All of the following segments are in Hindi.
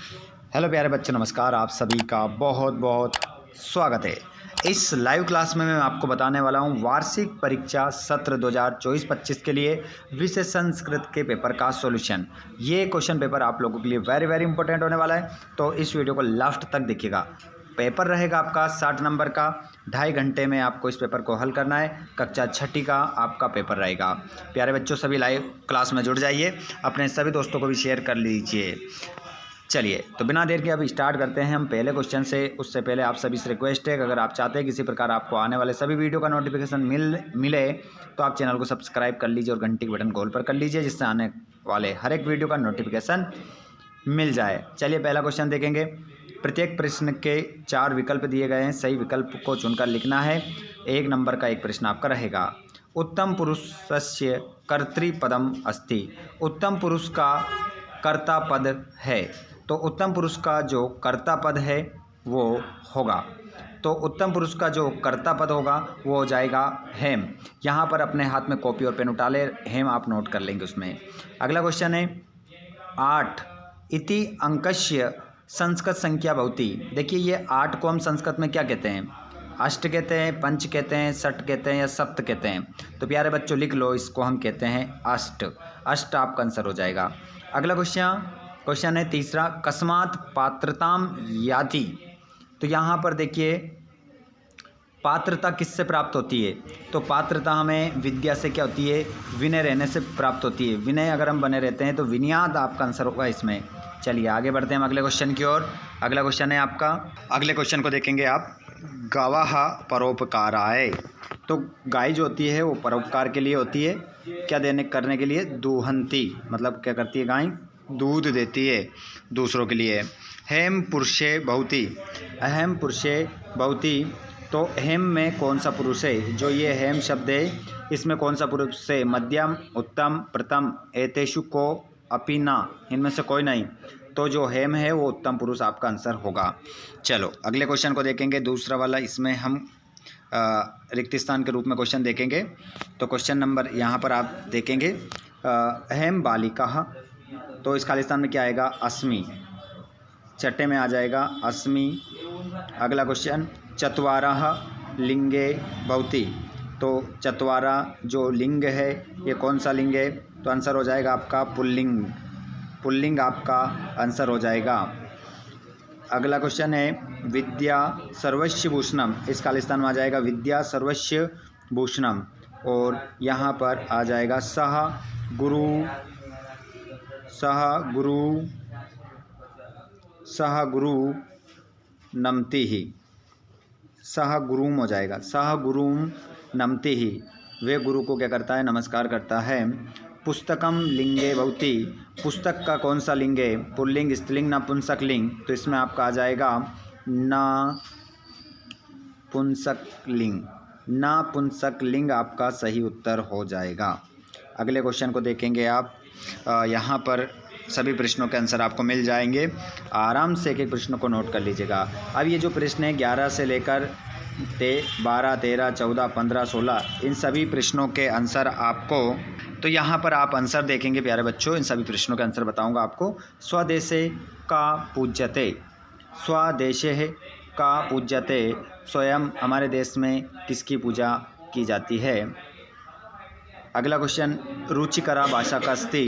हेलो प्यारे बच्चों, नमस्कार। आप सभी का बहुत बहुत स्वागत है। इस लाइव क्लास में मैं आपको बताने वाला हूं वार्षिक परीक्षा सत्र 2024-25 के लिए विषय संस्कृत के पेपर का सॉल्यूशन। ये क्वेश्चन पेपर आप लोगों के लिए वेरी इंपॉर्टेंट होने वाला है, तो इस वीडियो को लास्ट तक देखिएगा। पेपर रहेगा आपका 60 नंबर का। 2.5 घंटे में आपको इस पेपर को हल करना है। कक्षा 6ठी का आपका पेपर रहेगा। प्यारे बच्चों, सभी लाइव क्लास में जुड़ जाइए, अपने सभी दोस्तों को भी शेयर कर लीजिए। चलिए, तो बिना देर के अब स्टार्ट करते हैं हम पहले क्वेश्चन से। उससे पहले आप सभी से रिक्वेस्ट है कि अगर आप चाहते हैं किसी प्रकार आपको आने वाले सभी वीडियो का नोटिफिकेशन मिले तो आप चैनल को सब्सक्राइब कर लीजिए और घंटी के बटन कॉल पर कर लीजिए, जिससे आने वाले हर एक वीडियो का नोटिफिकेशन मिल जाए। चलिए, पहला क्वेश्चन देखेंगे। प्रत्येक प्रश्न के 4 विकल्प दिए गए हैं, सही विकल्प को चुनकर लिखना है। 1 नंबर का एक प्रश्न आपका रहेगा। उत्तम पुरुषस्य कर्तृपदम अस्ति। उत्तम पुरुष का कर्ता पद है, तो उत्तम पुरुष का जो कर्ता पद है वो होगा, तो उत्तम पुरुष का जो कर्ता पद होगा वो हो जाएगा हेम। यहाँ पर अपने हाथ में कॉपी और पेन उठा ले, हेम आप नोट कर लेंगे उसमें। अगला क्वेश्चन है 8 इति अंकस्य संस्कृत संख्या भवति। देखिए, ये 8 को हम संस्कृत में क्या कहते हैं? अष्ट कहते हैं, पंच कहते हैं, षट कहते हैं या सप्त कहते हैं। तो प्यारे बच्चों लिख लो, इसको हम कहते हैं अष्ट। अष्ट आपका आंसर हो जाएगा। अगला क्वेश्चन है तीसरा, कस्मात् पात्रताम याति। तो यहाँ पर देखिए, पात्रता किससे प्राप्त होती है? तो पात्रता हमें विद्या से क्या होती है? विनय रहने से प्राप्त होती है। विनय अगर हम बने रहते हैं तो विनयाद आपका आंसर होगा इसमें। चलिए आगे बढ़ते हैं हम अगले क्वेश्चन की ओर। अगला क्वेश्चन है आपका, अगले क्वेश्चन को देखेंगे आप। गावः परोपकाराय। तो गाय जो होती है वो परोपकार के लिए होती है। क्या करने के लिए? दुहंती, मतलब क्या करती है गाय? दूध देती है दूसरों के लिए। हेम पुरुषे भवति। अहम पुरुषे भवति, तो हेम में कौन सा पुरुष है? जो ये हेम शब्द है, इसमें कौन सा पुरुष है? मध्यम, उत्तम, प्रथम, एतेषु को अपि न, इनमें से कोई नहीं। तो जो हेम है वो उत्तम पुरुष आपका आंसर होगा। चलो अगले क्वेश्चन को देखेंगे, दूसरा वाला। इसमें हम रिक्त स्थान के रूप में क्वेश्चन देखेंगे। तो क्वेश्चन नंबर यहाँ पर आप देखेंगे, हेम बालिका। तो इस खालिस्तान में क्या आएगा? अस्मि। छठे में आ जाएगा अस्मि। अगला क्वेश्चन, चत्वारः लिंगे भवति। तो चत्वारा जो लिंग है ये कौन सा लिंग है? तो आंसर हो जाएगा आपका पुल्लिंग। पुल्लिंग आपका आंसर हो जाएगा। अगला क्वेश्चन है विद्या सर्वस्व भूषणम। इस खालिस्तान में आ जाएगा विद्या सर्वस्व भूषणम, और यहाँ पर आ जाएगा सह गुरु नमति ही। सह गुरुम हो जाएगा, सह गुरुम नमति ही। वे गुरु को क्या करता है? नमस्कार करता है। पुस्तकम लिंगे भवति। पुस्तक का कौन सा लिंग है? पुल्लिंग, स्त्रीलिंग, नपुंसक लिंग। तो इसमें आपका आ जाएगा नपुंसक लिंग। नपुंसक लिंग आपका सही उत्तर हो जाएगा। अगले क्वेश्चन को देखेंगे आप। यहाँ पर सभी प्रश्नों के आंसर आपको मिल जाएंगे। आराम से एक एक प्रश्न को नोट कर लीजिएगा। अब ये जो प्रश्न है 11 से लेकर 12, 13, 14, 15, 16, इन सभी प्रश्नों के आंसर आपको, तो यहाँ पर आप आंसर देखेंगे प्यारे बच्चों। इन सभी प्रश्नों के आंसर बताऊँगा आपको। स्वदेशे का पूज्यते। स्वदेशे का पूज्यते, स्वयं हमारे देश में किसकी पूजा की जाती है? अगला क्वेश्चन, रुचिकरा भाषा का अस्ति।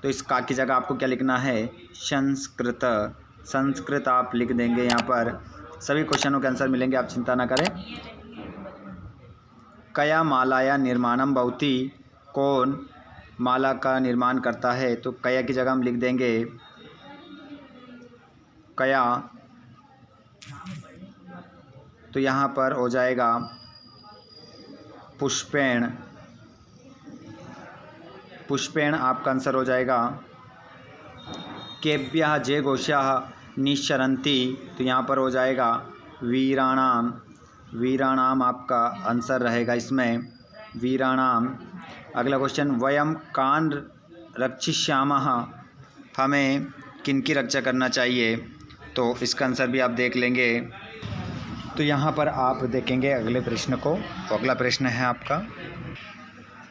तो इस का की जगह आपको क्या लिखना है? संस्कृत। संस्कृत आप लिख देंगे। यहाँ पर सभी क्वेश्चनों के आंसर मिलेंगे, आप चिंता ना करें। कया मालाया निर्माणम भवति। कौन माला का निर्माण करता है? तो कया की जगह हम लिख देंगे कया। तो यहाँ पर हो जाएगा पुष्पेण। पुष्पेण आपका आंसर हो जाएगा। केभ्यः जे घोषाः निश्चरन्ति। तो यहाँ पर हो जाएगा वीराणाम। वीराणाम आपका आंसर रहेगा इसमें, वीराणाम। अगला क्वेश्चन, वयम कान रक्षिष्यामः। हमें किनकी रक्षा करना चाहिए? तो इसका आंसर भी आप देख लेंगे। तो यहाँ पर आप देखेंगे अगले प्रश्न को। तो अगला प्रश्न है आपका,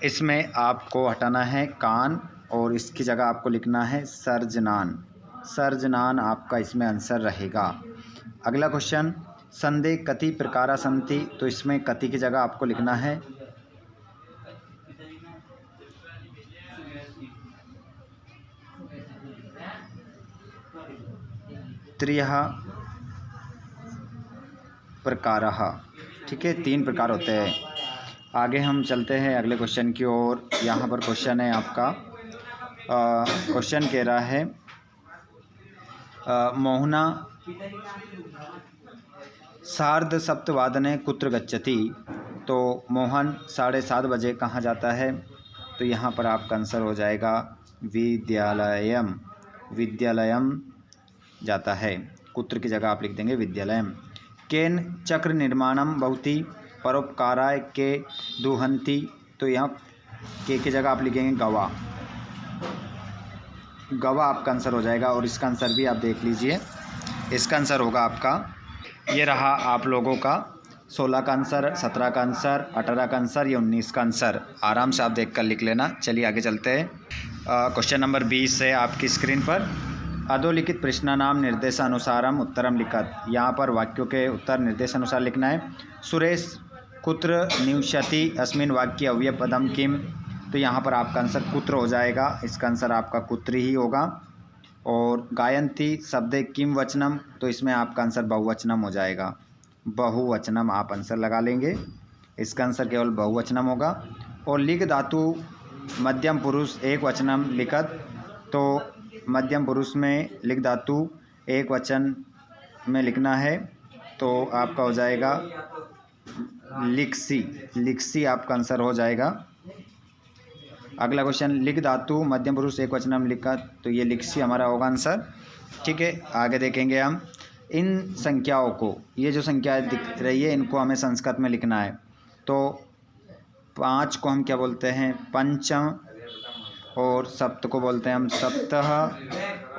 इसमें आपको हटाना है कान और इसकी जगह आपको लिखना है सर्जनान। सर्जनान आपका इसमें आंसर रहेगा। अगला क्वेश्चन, संदेह कति प्रकारा संति, तो इसमें कति की जगह आपको लिखना है त्रियः प्रकारः। ठीक है, 3 प्रकार होते हैं। आगे हम चलते हैं अगले क्वेश्चन की ओर। यहाँ पर क्वेश्चन है आपका, क्वेश्चन कह रहा है मोहना सार्ध सप्तवादने कुत्र गच्छति, तो मोहन 7:30 बजे कहाँ जाता है? तो यहाँ पर आपका आंसर हो जाएगा विद्यालयम, विद्यालयम जाता है। कुत्र की जगह आप लिख देंगे विद्यालयम। केन चक्र निर्माणम भवति परोपकाराय के दुहंती, तो यहाँ के की जगह आप लिखेंगे गवा, गवा आपका आंसर हो जाएगा। और इसका आंसर भी आप देख लीजिए, इसका आंसर होगा आपका, ये रहा आप लोगों का 16 का आंसर, 17 का आंसर, 18 का आंसर, या 19 का आंसर। आराम से आप देखकर लिख लेना। चलिए आगे चलते हैं। क्वेश्चन नंबर 20 है आपकी स्क्रीन पर। अधोलिखित प्रश्नानाम निर्देशानुसारम उत्तरम लिखत, यहाँ पर वाक्यों के उत्तर निर्देशानुसार लिखना है। सुरेश कुत्र निवसति अस्मिन् वाक्ये अव्ययपदम किम, तो यहाँ पर आपका आंसर कुत्र हो जाएगा। इसका आंसर आपका कुत्र ही होगा। और गायन्ति शब्दे किम वचनम, तो इसमें आपका आंसर बहुवचनम हो जाएगा। बहुवचनम आप आंसर लगा लेंगे। इसका आंसर केवल बहुवचनम होगा। और लिख धातु मध्यम पुरुष एक वचनम लिखत, तो मध्यम पुरुष में लिख धातु एक वचन में लिखना है, तो आपका हो जाएगा लिखसी, लिखसी आपका आंसर हो जाएगा। अगला क्वेश्चन, लिख धातु मध्यम पुरुष एक वचनम लिखा, तो ये लिखसी हमारा होगा आंसर। ठीक है, आगे देखेंगे हम इन संख्याओं को। ये जो संख्याएं दिख रही है इनको हमें संस्कृत में लिखना है। तो 5 को हम क्या बोलते हैं? पंचम। और सप्त को बोलते हैं हम सप्तः।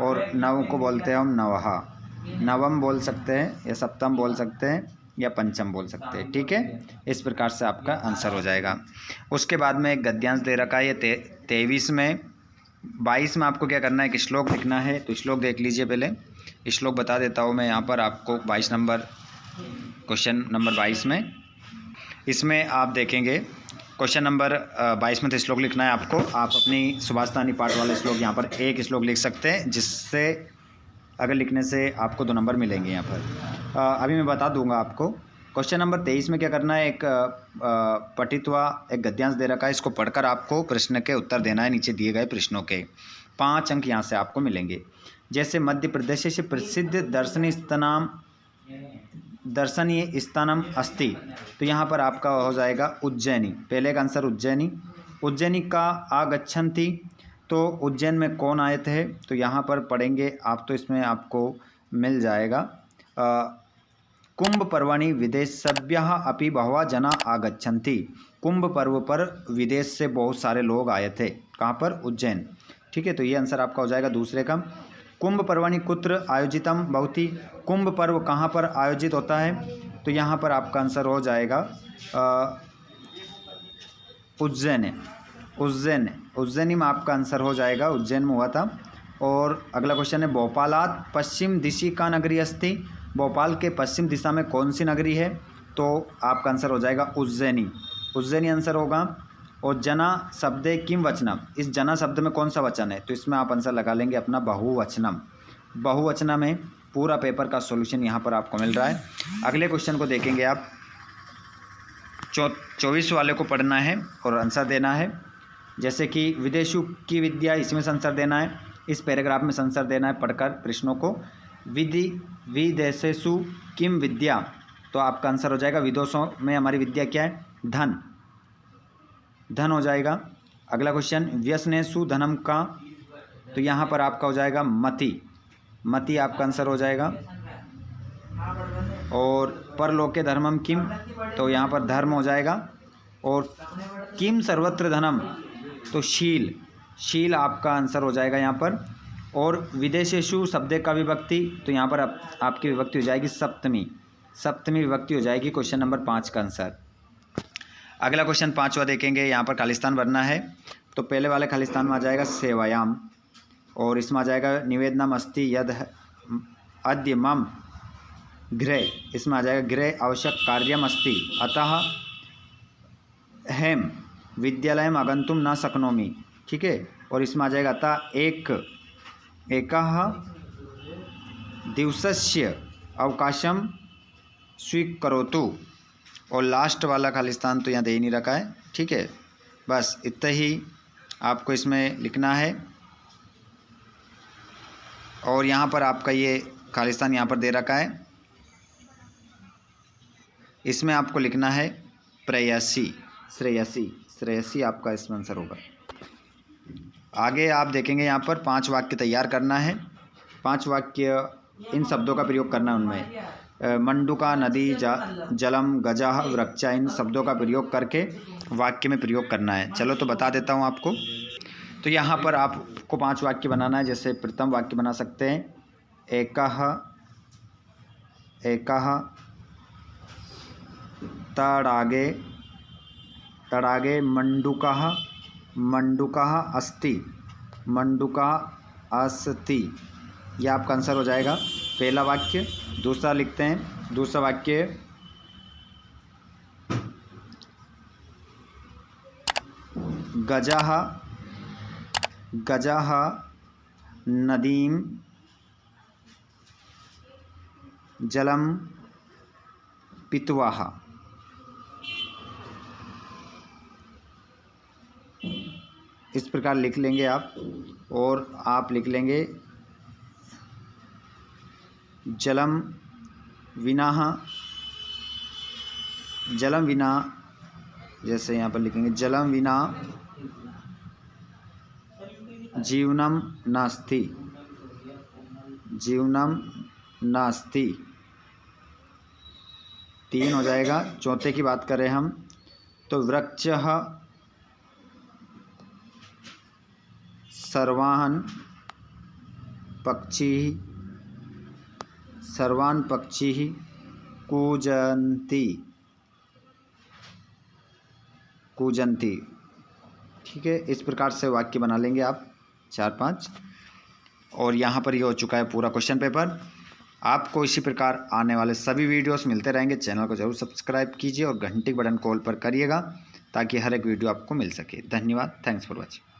और 9 को बोलते हैं हम नवः। नवम बोल सकते हैं, या सप्तम बोल सकते हैं, या पंचम बोल सकते हैं। ठीक है, इस प्रकार से आपका आंसर हो जाएगा। उसके बाद में एक गद्यांश दे रखा है, ये 23 में। 22 में आपको क्या करना है? एक श्लोक लिखना है। तो श्लोक देख लीजिए पहले, श्लोक बता देता हूँ मैं यहाँ पर आपको। 22 नंबर, क्वेश्चन नंबर 22 में, इसमें आप देखेंगे क्वेश्चन नंबर 22 में तो श्लोक लिखना है आपको। आप अपनी सुभाषतानी पाठ वाले श्लोक यहाँ पर एक श्लोक लिख सकते हैं, जिससे अगर लिखने से आपको 2 नंबर मिलेंगे यहाँ पर। अभी मैं बता दूंगा आपको। क्वेश्चन नंबर 23 में क्या करना है? एक पठित्वा एक गद्यांश दे रखा है, इसको पढ़कर आपको प्रश्न के उत्तर देना है। नीचे दिए गए प्रश्नों के 5 अंक यहाँ से आपको मिलेंगे। जैसे मध्य प्रदेश से प्रसिद्ध दर्शनीय स्थानम अस्ति, तो यहाँ पर आपका हो जाएगा उज्जैनी। पहले का आंसर उज्जैनी। उज्जैनी का आगच्छन्ति, तो उज्जैन में कौन आए थे? तो यहाँ पर पढ़ेंगे आप, तो इसमें आपको मिल जाएगा कुंभ पर्वणि विदेशभ्यः अपि बहवः जना आगच्छन्ति। कुंभ पर्व पर विदेश से बहुत सारे लोग आए थे। कहाँ पर? उज्जैन। ठीक है, तो ये आंसर आपका हो जाएगा दूसरे का। कुंभ पर्वणि कुत्र आयोजितम भवति, कुंभ पर्व कहाँ पर आयोजित होता है? तो यहाँ पर आपका आंसर हो जाएगा उज्जैन। उज्जैन, उज्जैनी में आपका आंसर हो जाएगा, उज्जैन में हुआ था। और अगला क्वेश्चन है भोपालात पश्चिम दिशि का नगरी अस्ति, भोपाल के पश्चिम दिशा में कौन सी नगरी है? तो आपका आंसर हो जाएगा उज्जैनी। उज्जैनी आंसर होगा। और जना शब्दे किम वचनम, इस जना शब्द में कौन सा वचन है? तो इसमें आप आंसर लगा लेंगे अपना बहुवचनम। बहुवचना में पूरा पेपर का सॉल्यूशन यहाँ पर आपको मिल रहा है। अगले क्वेश्चन को देखेंगे आप। 24 वाले को पढ़ना है और आंसर देना है। जैसे कि विदेशु की विद्या, इसमें आंसर देना है। इस पैराग्राफ में आंसर देना है पढ़कर प्रश्नों को। विदेशेषु किम विद्या, तो आपका आंसर हो जाएगा विदेशों में हमारी विद्या क्या है? धन। धन हो जाएगा। अगला क्वेश्चन व्यसनेषु धनम का, तो यहाँ पर आपका हो जाएगा मति। मति आपका आंसर हो जाएगा। और परलोके धर्मम किम, तो यहाँ पर धर्म हो जाएगा। और किम सर्वत्र धनम, तो शील। शील आपका आंसर हो जाएगा यहाँ पर। और विदेशेषु शब्द का विभक्ति, तो यहाँ पर आपकी विभक्ति हो जाएगी सप्तमी। सप्तमी विभक्ति हो जाएगी क्वेश्चन नंबर 5 का आंसर। अगला क्वेश्चन 5वां देखेंगे। यहाँ पर खालिस्तान भरना है। तो पहले वाले खालिस्तान में आ जाएगा सेवायाम। और इसमें आ जाएगा निवेदनम अस्ति यद अद्य मम गृहे, इसमें आ जाएगा गृहे आवश्यक कार्यम अस्ति अतः हेम विद्यालयम आगंतुम न शक्नोमि, ठीक है। और इसमें आ जाएगा अतः एकः दिवसस्य अवकाशम स्वीकरोतु। और लास्ट वाला खालिस्तान तो यहाँ दे ही नहीं रखा है, ठीक है। बस इतना ही आपको इसमें लिखना है। और यहाँ पर आपका ये खालिस्तान यहाँ पर दे रखा है, इसमें आपको लिखना है प्रेयसी, श्रेयसी आपका इसमें आंसर होगा। आगे आप देखेंगे यहाँ पर 5 वाक्य तैयार करना है। 5 वाक्य इन शब्दों का प्रयोग करना है उनमें। मंडूका, नदी, जलम, गजह, वृक्षा, इन शब्दों का प्रयोग करके वाक्य में प्रयोग करना है। चलो तो बता देता हूँ आपको। तो यहाँ पर आपको 5 वाक्य बनाना है। जैसे प्रथम वाक्य बना सकते हैं एकः तडागे मंडूकः अस्ति, यह आपका आंसर हो जाएगा पहला वाक्य। दूसरा लिखते हैं, दूसरा वाक्य गजः नदीं जलम पित्वाः, इस प्रकार लिख लेंगे आप। और आप लिख लेंगे जलम विना, जैसे यहाँ पर लिखेंगे जलम विना जीवनम नास्ति, 3 हो जाएगा। चौथे की बात करें हम तो वृक्षः सर्वान् पक्षिः कूजन्ति, ठीक है। इस प्रकार से वाक्य बना लेंगे आप 4-5। और यहाँ पर ये हो चुका है पूरा क्वेश्चन पेपर। आपको इसी प्रकार आने वाले सभी वीडियोस मिलते रहेंगे। चैनल को जरूर सब्सक्राइब कीजिए और घंटी बटन कॉल पर करिएगा ताकि हर एक वीडियो आपको मिल सके। धन्यवाद। Thanks for watching.